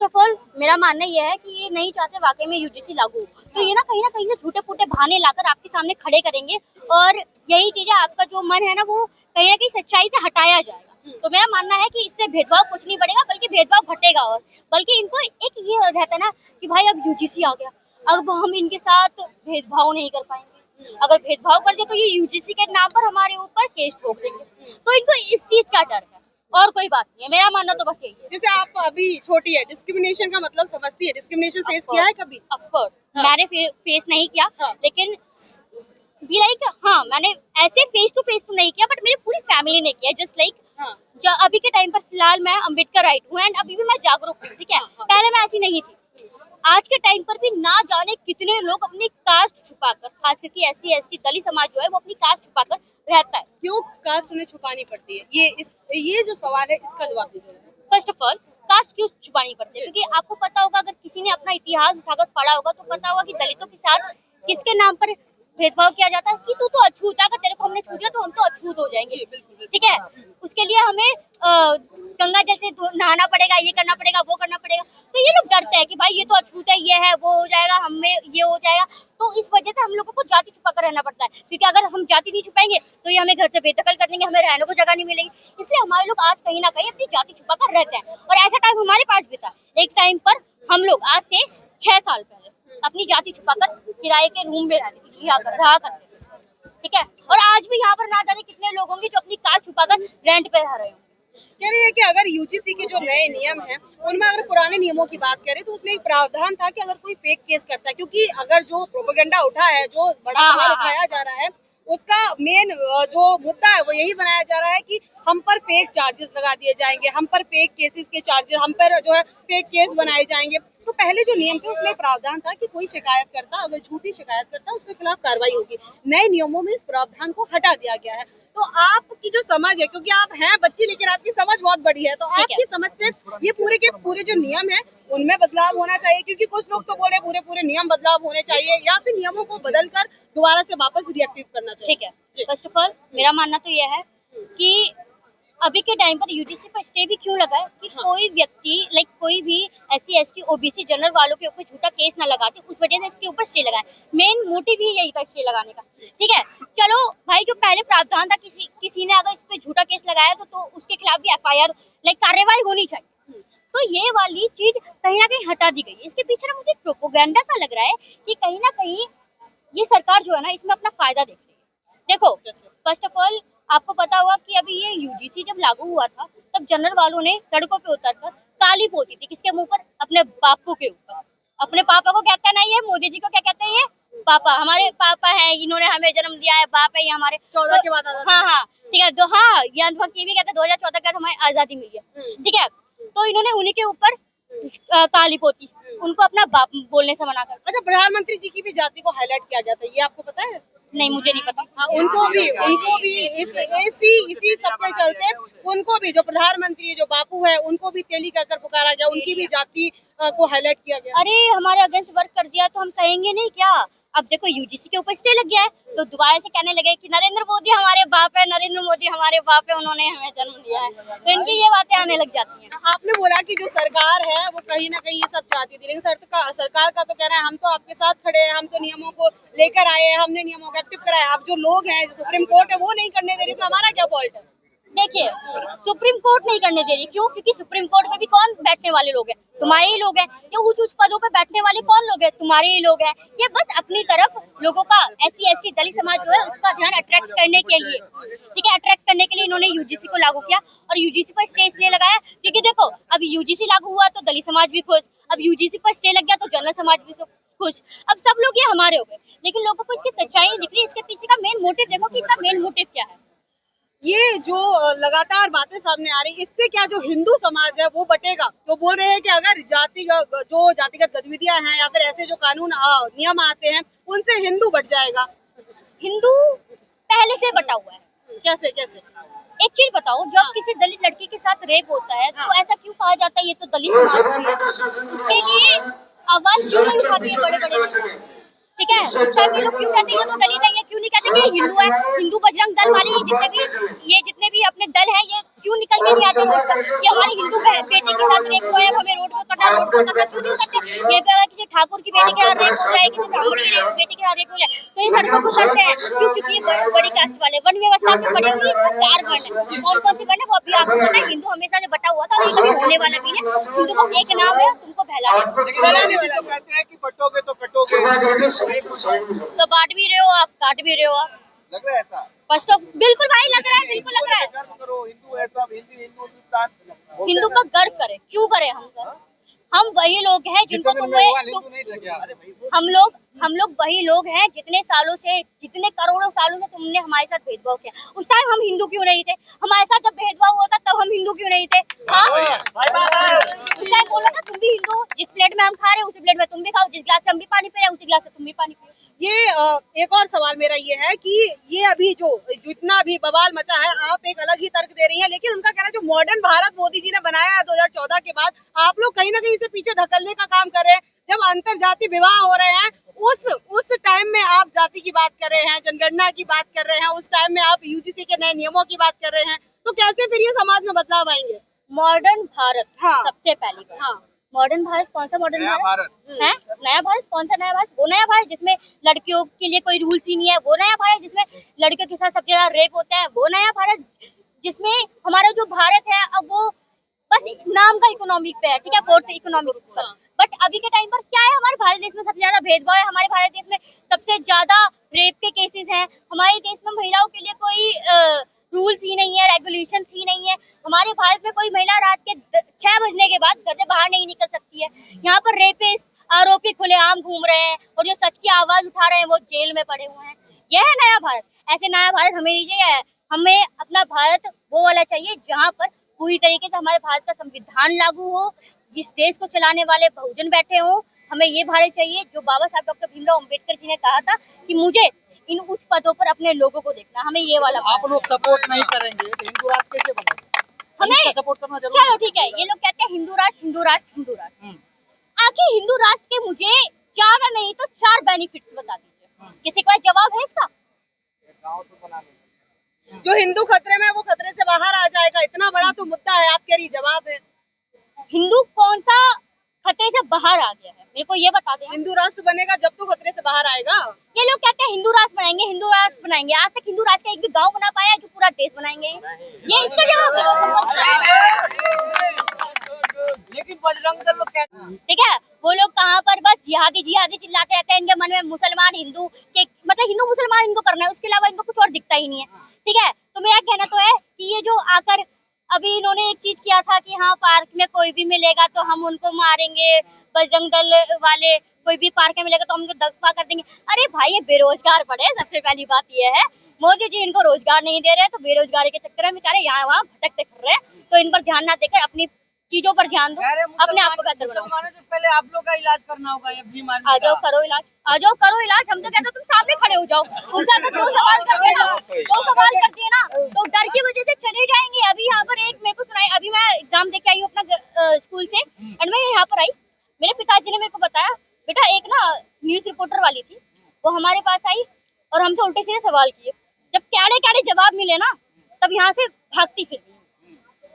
Of all मेरा मानना यह है कि ये नहीं चाहते वाकई में यूजीसी लागू हो, तो ये ना कहीं से झूठे फूटे बहाने लाकर आपके सामने खड़े करेंगे और यही चीजें आपका जो मन है ना वो कहीं ना कहीं सच्चाई से हटाया जाएगा। तो मेरा मानना है कि इससे भेदभाव कुछ नहीं बढ़ेगा बल्कि भेदभाव घटेगा, और बल्कि इनको एक ये रहता ना कि भाई अब यूजीसी आ गया, अब हम इनके साथ भेदभाव नहीं कर पाएंगे, अगर भेदभाव कर दे तो ये यूजीसी के नाम पर हमारे ऊपर केस ठोक देंगे, तो इनको इस चीज का डर है और कोई बात नहीं है। मेरा मानना तो बस यही है। जैसे आप अभी छोटी है, डिस्क्रिमिनेशन का मतलब समझती है, डिस्क्रिमिनेशन फेस किया है कभी? ऑफकोर्स हाँ। मैंने फेस नहीं किया, हाँ। लेकिन भी लाइक हाँ मैंने ऐसे फेस टू फेस तो नहीं किया, बट मेरी पूरी फैमिली ने किया। जस्ट लाइक हाँ। जो अभी के टाइम पर फिलहाल मैं अम्बेडकर राइट हूँ एंड अभी भी मैं जागरूक हूँ, ठीक है। पहले मैं ऐसी नहीं थी, आज के टाइम पर भी ना जाने कितने लोग अपनी कास्ट छुपाकर, खास करके SC ST दलित समाज जो है वो अपनी कास्ट छुपाकर रहता है। क्यों कास्ट उन्हें छुपानी पड़ती है? ये जो सवाल है इसका जवाब दीजिए। फर्स्ट ऑफ ऑल कास्ट क्यों छुपानी पड़ती है? क्योंकि आपको पता होगा, अगर किसी ने अपना इतिहास उठाकर पढ़ा होगा तो पता होगा कि दलितों के साथ किसके नाम पर भेदभाव किया जाता है कि तू तो अछूत है, अगर तेरे को हमने छू दिया तो हम तो अछूत हो जाएंगे, ठीक है। उसके लिए हमें गंगा जल से नहाना पड़ेगा, ये करना पड़ेगा, वो करना पड़ेगा। तो ये लोग डरते हैं कि भाई ये तो अछूत है, ये है, वो हो जाएगा, हमें ये हो जाएगा। तो इस वजह से हम लोगों को जाति छुपा कर रहना पड़ता है, क्योंकि अगर हम जाति नहीं छुपाएंगे तो ये हमें घर से बेदखल कर देंगे, हमें रहने को जगह नहीं मिलेगी। इसलिए हमारे लोग आज कहीं ना कहीं अपनी जाति छुपा कर रहते हैं, और ऐसा टाइम हमारे पास भी था। एक टाइम पर हम लोग आज से 6 साल पहले अपनी जाति छुपाकर किराए के रूम में रहा करते थे, ठीक है। और आज भी यहाँ पर ना जाने कितने लोग होंगे जो अपनी कास्ट छुपाकर रेंट पे रह रहे होंगे। कह रहे हैं कि अगर यूजीसी के जो नए नियम हैं उनमें अगर पुराने नियमों की बात करें तो उसमें एक प्रावधान था कि अगर कोई फेक केस करता है, क्योंकि अगर जो प्रोपेगेंडा उठा है, जो बड़ा सवाल उठाया जा रहा है, उसका मेन जो मुद्दा है वो यही बनाया जा रहा है कि हम पर फेक चार्जेस लगा दिए जाएंगे, हम पर फेक केसेस के चार्जेस, हम पर जो है फेक केस बनाए जाएंगे। तो पहले जो नियम थे उसमें प्रावधान था कि कोई शिकायत करता, अगर झूठी शिकायत करता उसके खिलाफ कार्रवाई होगी। नए नियमों में इस प्रावधान को हटा दिया गया है। तो आपकी जो समझ है, क्योंकि आप हैं बच्ची लेकिन आपकी समझ बहुत बड़ी है, तो आपकी समझ से ये पूरे के पूरे जो नियम है उनमें बदलाव होना चाहिए, क्योंकि कुछ लोग तो बोले पूरे नियम बदलाव होने चाहिए, या फिर नियमों को बदलकर दोबारा से वापस रिएक्टिव करना चाहिए। ठीक है, फर्स्ट ऑफ ऑल मेरा मानना तो यह है कि अभी के टाइम पर यूजीसी पर स्टे भी क्यों लगा है कि कोई व्यक्ति लाइक कोई भी SC ST OBC जनरल वालों के ऊपर झूठा केस ना लगाते, उस वजह से इसके ऊपर स्टे लगा है। मेन मोटिव ही यही था स्टे लगाने का, ठीक है। चलो भाई, जो पहले प्रावधान था किसी ने अगर इस पे झूठा केस लगाया तो उसके खिलाफ भी FIR लाइक कार्रवाई होनी चाहिए। तो ये वाली चीज कहीं ना कहीं हटा दी गई। इसके पीछे ना मुझे प्रोपोगेंडा सा लग रहा है कि कहीं ना कहीं ये सरकार जो है ना इसमें अपना फायदा देख रही है। देखो, फर्स्ट ऑफ ऑल आपको पता होगा कि अभी ये यूजीसी जब लागू हुआ था तब जनरल वालों ने सड़कों पे उतरकर ताली पोती थी किसके मुंह पर? अपने बापू के ऊपर। अपने पापा को कहता है ना, ये मोदी जी को क्या कहते हैं, ये पापा, हमारे पापा हैं, इन्होंने हमें जन्म दिया है, बाप है ये हमारे। 14 के बाद हाँ ठीक है, तो हाँ ये अंतभक्त ये भी कहते हैं 2014 के बाद हमें आजादी मिली है, ठीक है। तो इन्होंने उन्हीं के ऊपर ताली पोती, उनको अपना बाप बोलने से मना कर। अच्छा, प्रधानमंत्री जी की भी जाति को हाईलाइट किया जाता है, ये आपको पता है? नहीं, मुझे नहीं पता। हाँ, उनको भी इसी सब के चलते उनको भी, जो प्रधानमंत्री जो बापू है, उनको भी तेली कहकर पुकारा गया, उनकी भी जाति को हाईलाइट किया गया। अरे हमारे अगेंस्ट वर्क कर दिया तो हम कहेंगे नहीं क्या? अब देखो यूजीसी के ऊपर स्टे लग गया है तो दोबारा से कहने लगे कि नरेंद्र मोदी हमारे बाप है, नरेंद्र मोदी हमारे बाप है, उन्होंने हमें जन्म दिया है, तो इनकी ये बातें आने लग जाती हैं। आपने बोला कि जो सरकार है वो कहीं ना कहीं ये सब चाहती थी, लेकिन सरकार का तो कहना है हम तो आपके साथ खड़े हैं, हम तो नियमों को लेकर आए हैं, हमने नियमों को एक्टिव कराया। अब जो लोग हैं, जो सुप्रीम कोर्ट है, वो नहीं करने दे रही, इसमें हमारा क्या फॉल्ट है? देखिए, सुप्रीम कोर्ट नहीं करने दे रही, क्यों? क्योंकि सुप्रीम कोर्ट में भी कौन बैठने वाले लोग हैं? तुम्हारे ही लोग हैं। ये ऊंच पदों पे बैठने वाले कौन लोग हैं? तुम्हारे ही लोग हैं। ये बस अपनी तरफ लोगों का SC ST दलित समाज जो है उसका ध्यान अट्रैक्ट करने के लिए, ठीक है, अट्रैक्ट करने के लिए इन्होंने यूजीसी को लागू किया और यूजीसी पर स्टे इसलिए लगाया क्योंकि देखो, अब यूजीसी लागू हुआ तो दलित समाज भी खुश, अब यूजीसी पर स्टे लग गया तो जनरल समाज भी खुश। अब सब लोग ये हमारे हो गए, लेकिन लोगों को इसकी सच्चाई नहीं दिख रही। इसके पीछे का मेन मोटिव देखो कि इसका मेन मोटिव क्या है। ये जो लगातार बातें सामने आ रही, इससे क्या जो हिंदू समाज है वो बटेगा? तो बोल रहे हैं कि अगर जातिगत गतिविधियां हैं या फिर ऐसे जो कानून नियम आते हैं उनसे हिंदू बट जाएगा। हिंदू पहले से बटा हुआ है। कैसे? एक चीज बताओ, जब किसी दलित लड़की के साथ रेप होता है तो ऐसा क्यों कहा जाता है ये तो दलित समाज की है? इसके लिए आवाज क्यों नहीं उठाती है बड़े बड़े, ठीक है? उस टाइम ये लोग क्यों कहते हैं ये तो दलित है, ये क्यों नहीं कहते कि ये हिंदू है? हिंदू बजरंग दल वाले ये जितने भी अपने दल हैं, ये क्यों निकल के नहीं आते रोड पर कि हमारी हिंदू बेटी के साथ रेप हुआ है, हमें रोड पर करना, रोड पर करना, क्यों नहीं करते? ये पे अगर किसी ठाकुर की बेटी के साथ रेप हो जाए, किसी ब्राह्मण की बेटी के साथ रेप हो जाए, तो ये सड़कों पर उतरते हैं क्यों? क्योंकि ये बड़ी कास्ट वाले वन व्यवस्था में पड़ी हुई 4 वर्ण है। कौन सी वर्ण है वो अभी आपको पता है? हिंदू हमेशा से बटा हुआ था और ये कभी होने वाला भी है। हिंदू बस एक नाम है, तुमको कहते हैं कि बटोगे तो कटोगे, तो बांट भी रहे हो आप, काट भी रहे हो आप। लग रहा है ऐसा? फर्स्ट ऑफ बिल्कुल भाई लग रहा है, बिल्कुल लग रहा है। गर्व करो, हिंदू है सब, हिंदू हिंदुस्तान हिंदू का गर्व करें, क्यों करें? हम वही लोग हैं जिनको हम लोग वही लोग हैं जितने सालों से, जितने करोड़ों सालों से तुमने हमारे साथ भेदभाव किया। उस टाइम हम हिंदू क्यों नहीं थे? हमारे साथ जब भेदभाव होता तब हम हिंदू क्यों नहीं थे? उस टाइम बोलो ना तुम भी हिंदू हो, जिस प्लेट में हम खा रहे हैं उसी प्लेट में तुम भी खाओ, जिस गिलास से हम भी पानी पी रहे हैं उसी गिलास से तुम भी पानी पियो। ये एक और सवाल मेरा ये है कि ये अभी जो जितना भी बवाल मचा है, आप एक अलग ही तर्क दे रही हैं, लेकिन उनका कहना है जो मॉडर्न भारत मोदी जी ने बनाया है 2014 के बाद, आप लोग कहीं ना कहीं इसे पीछे धकेलने का काम कर रहे हैं। जब अंतर जाति विवाह हो रहे हैं, उस टाइम में आप जाति की बात कर रहे हैं, जनगणना की बात कर रहे हैं, उस टाइम में आप यूजीसी के नए नियमों की बात कर रहे हैं, तो कैसे फिर ये समाज में बदलाव आएंगे? मॉडर्न भारत, हाँ, सबसे पहली बात, हाँ, मॉडर्न भारत कौन सा मॉडर्न भारत है? नया भारत कौन सा नया भारत? वो नया भारत जिसमें लड़कियों के लिए कोई रूल्स ही नहीं है, वो नया भारत जिसमें लड़कियों के साथ सबसे ज्यादा रेप होता है, वो नया भारत जिसमें हमारा जो भारत है अब वो बस नाम का इकोनॉमिक पे है, ठीक है, फोर्थ इकोनॉमिक्स पर। बट अभी के टाइम पर क्या है? हमारे भारत देश में सबसे ज्यादा भेदभाव है, हमारे भारत देश में सबसे ज्यादा रेप के केसेस हैं, हमारे देश में महिलाओं के लिए कोई रूल्स ही नहीं है, रेगुलेशंस ही नहीं है। हमारे भारत में कोई महिला रात के 6 बजने के बाद घर से बाहर नहीं निकल सकती है। यहाँ पर रेपिस्ट आरोपी खुलेआम घूम रहे हैं और जो सच की आवाज उठा रहे हैं वो जेल में पड़े हुए हैं। यह है नया भारत। ऐसे नया भारत हमें नहीं चाहिए। हमें अपना भारत वो वाला चाहिए जहाँ पर पूरी तरीके से हमारे भारत का संविधान लागू हो, जिस देश को चलाने वाले बहुजन बैठे हो। हमें ये भारत चाहिए जो बाबा साहब डॉक्टर भीमराव अम्बेडकर जी ने कहा था कि मुझे इन उच्च पदों पर अपने लोगों को देखना। हमें ये वाला आप लोग सपोर्ट नहीं करेंगे तो हिंदू राष्ट्र कैसे बनेगा? हमें सपोर्ट करना जरूरी। चलो ठीक है, ये लोग कहते हैं हिंदू राष्ट्र, हिंदू राष्ट्र, हिंदू राष्ट्र। आखिर हिंदू राष्ट्र के मुझे 4 नहीं तो 4 बेनिफिट्स बता दीजिए। किसी का जवाब है इसका? जो हिंदू खतरे में, वो खतरे से बाहर आ जाएगा। इतना बड़ा तो मुद्दा है, आप कह रही जवाब है। हिंदू कौन सा खतरे से बाहर आ गया है, मेरे को ये बता दें। हिंदू राष्ट्र बनेगा जब तो खतरे से बाहर आएगा। ये लोग कहते हैं हिंदू राष्ट्र बनाएंगे, हिंदू राष्ट्र बनाएंगे। आज तक हिंदू राष्ट्र का एक भी गांव बना पाया है जो पूरा देश बनाएंगे? ये इसका जवाब लेकिन बजरंग दल लोग कहते हैं, ठीक है, वो लोग कहाँ पर बस जिहादी जिहादी चिल्लाते रहते हैं। इनके मन में मुसलमान हिंदू के मतलब हिंदू मुसलमान इनको करना है, उसके अलावा इनको कुछ और दिखता ही नहीं है। ठीक है, तो मेरा कहना तो है कि ये जो आकर अभी इन्होंने एक चीज किया था कि हाँ पार्क में कोई भी मिलेगा तो हम उनको मारेंगे, बजरंग दल वाले कोई भी पार्क में मिलेगा तो हम उनको दफा कर देंगे। अरे भाई ये बेरोजगार पड़े। सबसे पहली बात ये है मोदी जी इनको रोजगार नहीं दे रहे, तो बेरोजगारी के चक्कर में बेचारे यहाँ वहाँ भटकते फिर रहे हैं। तो इन पर ध्यान ना देकर अपनी चीजों पर ध्यान दो, अपने आप को बेहतर बनाओ। पहले आप लोग का इलाज करना होगा। ये बीमार आ जाओ करो इलाज, आ जाओ करो इलाज। हम तो कहते तुम सामने खड़े हो जाओ, उनसे तो 2 सवाल कर दिए ना, 2 सवाल कर दिए ना तो डर की वजह से चले जाएंगे। अभी यहाँ पर एक मेरे को सुनाई, अभी मैं एग्जाम देके आई हूँ अपना स्कूल से, एंड मैं यहाँ पर आई, मेरे पिताजी ने मेरे को बताया बेटा एक ना न्यूज रिपोर्टर वाली थी, वो हमारे पास आई और हमसे उल्टे सीधे सवाल किए। जब क्याड़े क्याड़े जवाब मिले ना तब यहाँ से भागती फिर।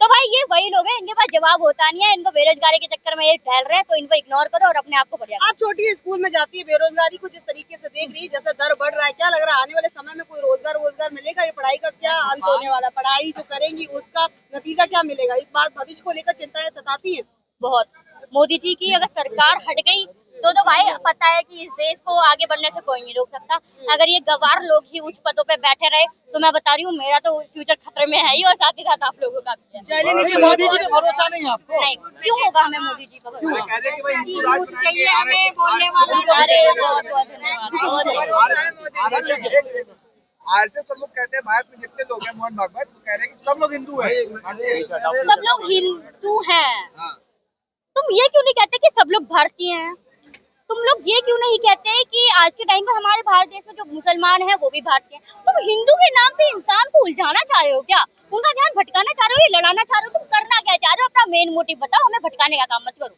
तो भाई ये वही लोग हैं, इनके पास जवाब होता नहीं है, इनको बेरोजगारी के चक्कर में ये टहल रहे हैं, तो इनको इग्नोर करो और अपने आप को बढ़िया। आप छोटी स्कूल में जाती है, बेरोजगारी को जिस तरीके से देख रही है, जैसा दर बढ़ रहा है, क्या लग रहा है आने वाले समय में कोई रोजगार मिलेगा? ये पढ़ाई का क्या अंत होने वाला? पढ़ाई जो करेंगी उसका नतीजा क्या मिलेगा? इस बात भविष्य को लेकर चिंताएं सताती है बहुत। मोदी जी की अगर सरकार हट गई तो भाई पता है कि इस देश को आगे बढ़ने से कोई नहीं रोक सकता। अगर ये गवार लोग ही उच्च पदों पे बैठे रहे तो मैं बता रही हूँ मेरा तो फ्यूचर खतरे में है ही, और साथ ही साथ आप लोगों का भी है। चलिए, मोदी जी पे भरोसा नहीं है आपको? नहीं, क्यों होगा हमें मोदी जी का भरोसा? चाहिए हमें बोलने वाला। अरे बहुत बहुत धन्यवाद। आरएसएस प्रमुख कहते हैं भारत में जितने लोग हैं, मोहन भागवत वो कह रहे हैं कि सब लोग हिंदू हैं। सब लोग हिंदू हैं। तुम ये क्यों नहीं कहते कि सब लोग भारतीय हैं? तुम लोग ये क्यों नहीं कहते कि आज के टाइम पर हमारे भारत देश में जो मुसलमान हैं वो भी भारतीय हैं? तुम हिंदू के नाम पे इंसान को उलझाना चाह रहे हो क्या? उनका ध्यान भटकाना चाह रहे हो या लड़ाना चाह रहे हो? तुम करना क्या चाह रहे हो? अपना मेन मोटिव बताओ, हमें भटकाने का काम मत करो।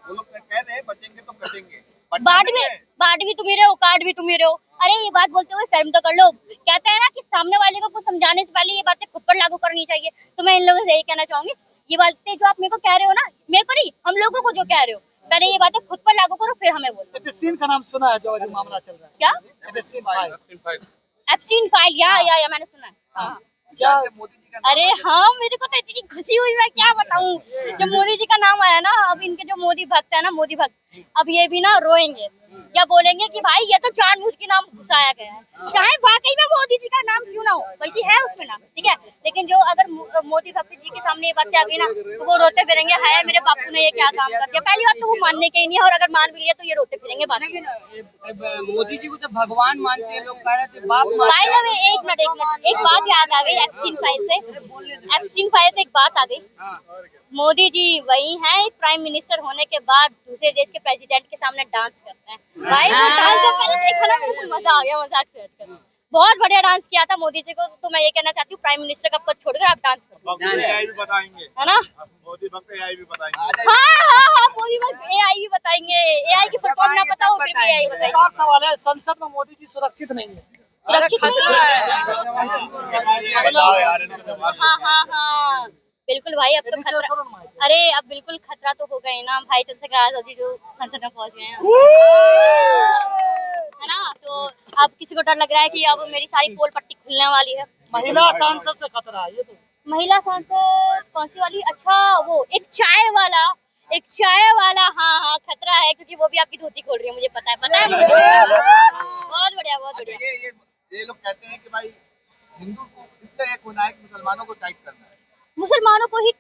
वो लोग कह रहे हैं बचेंगे तो कटेंगे। बाट भी तुम ही रहे हो, काट भी तुम ही रहे हो। अरे ये बात बोलते हुए शर्म तो कर लो। कहते हैं ना कि सामने वाले को कुछ समझाने से पहले ये बातें खुद पर लागू करनी चाहिए। तो मैं इन लोगों से यही कहना चाहूंगी, ये बातें जो आप मेरे को कह रहे हो ना, मेरे को नहीं, हम लोगों को जो कह रहे हो, पहले ये बातें खुद पर लागू करो, फिर हमें बोलो। एपिस्टीन का नाम सुना है जो अभी मामला चल रहा है? क्या? एपिस्टीन फाइल। एप्स्टीन फाइल, या मैंने सुना है। हाँ। क्या मोदी जी का अरे हाँ, मेरे को तो इतनी खुशी हुई, मैं क्या बताऊं। जब मोदी जी का नाम आया ना, अब इनके जो मोदी भक्त है ना, मोदी भक्त, अब ये भी ना रोएंगे या बोलेंगे कि भाई ये तो जानबूझ के नाम घुसाया गया है, चाहे वाकई में मोदी जी का नाम क्यों ना हो, बल्कि है उसमें नाम, ठीक है। लेकिन जो अगर मोदी भक्त जी के सामने ये बातें आ गई ना, तो वो रोते फिरेंगे, हाय मेरे बापू ने ये क्या काम कर दिया। पहली बात तो वो मानने के ही नहीं है, और अगर मान भी लिया तो ये रोते फिरेंगे बाद में। लेकिन मोदी जी को तो भगवान मानते हैं लोग, कह रहे थे बाप भाई ना, एक मिनट, एक बात याद आ गई एप्स्टीन फाइल से। एप्स्टीन फाइल से एक बात आ गई, मोदी जी वही हैं, एक प्राइम मिनिस्टर होने के बाद दूसरे देश के प्रेसिडेंट के सामने डांस करते हैं। भाई वो डांस जब मैंने देखा ना, मेरे को मजा आ गया, मजाक से हटकर। बहुत बढ़िया डांस किया था मोदी जी को। तो मैं ये कहना चाहती हूँ, प्राइम मिनिस्टर का पद छोड़कर आप डांस करो, भी बताएंगे, है ना। मोदी भक्त AI भी बताएंगे। हाँ, मोदी भक्त AI भी बताएंगे। AI की फुल फॉर्म ना पता हो फिर भी AI बताएंगे। एक और सवाल है, संसद में मोदी जी सुरक्षित नहीं है। सुरक्षित नहीं है। हाँ, बिल्कुल भाई, अब तो खतरा, अरे अब बिल्कुल खतरा तो हो गए ना भाई। चंद्रशेखर आजाद जी जो संसद में पहुंच गए हैं, है ना। तो अब किसी को डर लग रहा है कि अब मेरी सारी पोल पट्टी खुलने वाली है। महिला सांसद से खतरा है ये तो। महिला सांसद कौन सी वाली? अच्छा, वो एक चाय वाला, हाँ खतरा है, क्योंकि वो भी आपकी धोती खोल रही है, मुझे पता है मुझे। बहुत बढ़िया, बहुत बढ़िया। ये लोग कहते हैं कि भाई हिंदू को इस तरह एक होना है कि मुसलमानों को टाइट करना है। मुसलमानों को ही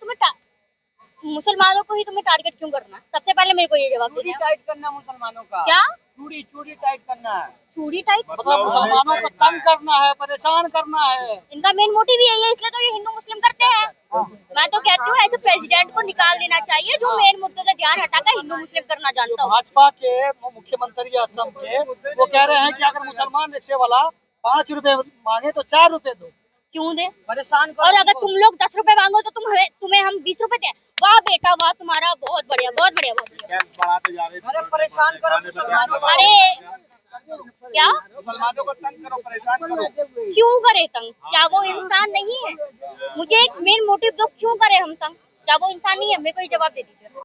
तुम्हें टारगेट क्यों करना है? सबसे पहले मेरे को ये जवाब चूड़ी दीजिए। टाइट करना मुसलमानों का। क्या? चूड़ी टाइट करना है। चूड़ी टाइट? मतलब मुसलमानों को तंग करना है, परेशान करना है। इनका मेन मोटिव यही है, इसलिए तो ये हिंदू मुस्लिम करते हैं। मैं तो कहती हूँ ऐसे प्रेसिडेंट को निकाल देना चाहिए जो मेन मुद्दे से ध्यान हटाकर हिंदू मुस्लिम करना जानता हो। भाजपा के मुख्यमंत्री असम के, वो कह रहे हैं कि अगर मुसलमान रिक्शे वाला 5 रुपए मांगे तो 4 रुपए दो। क्यों दे? परेशान करो। और अगर तुम लोग 10 रुपए मांगो तो तुम्हें हम 20 रुपए दें। वाह बेटा वाह, तुम्हारा बहुत बढ़िया, बहुत बढ़िया, बहुत बढ़िया। बढ़ाते जा रहे हैं। अरे परेशान करो मुसलमानों को। अरे क्या? मुसलमानों को तंग करो, परेशान करो। क्यों करे तंग? क्या वो इंसान नहीं है? मुझे एक मेन मोटिव दो, क्यों करे हम तंग? क्या वो इंसान नहीं है? मेरे को ये जवाब दे दीजिए।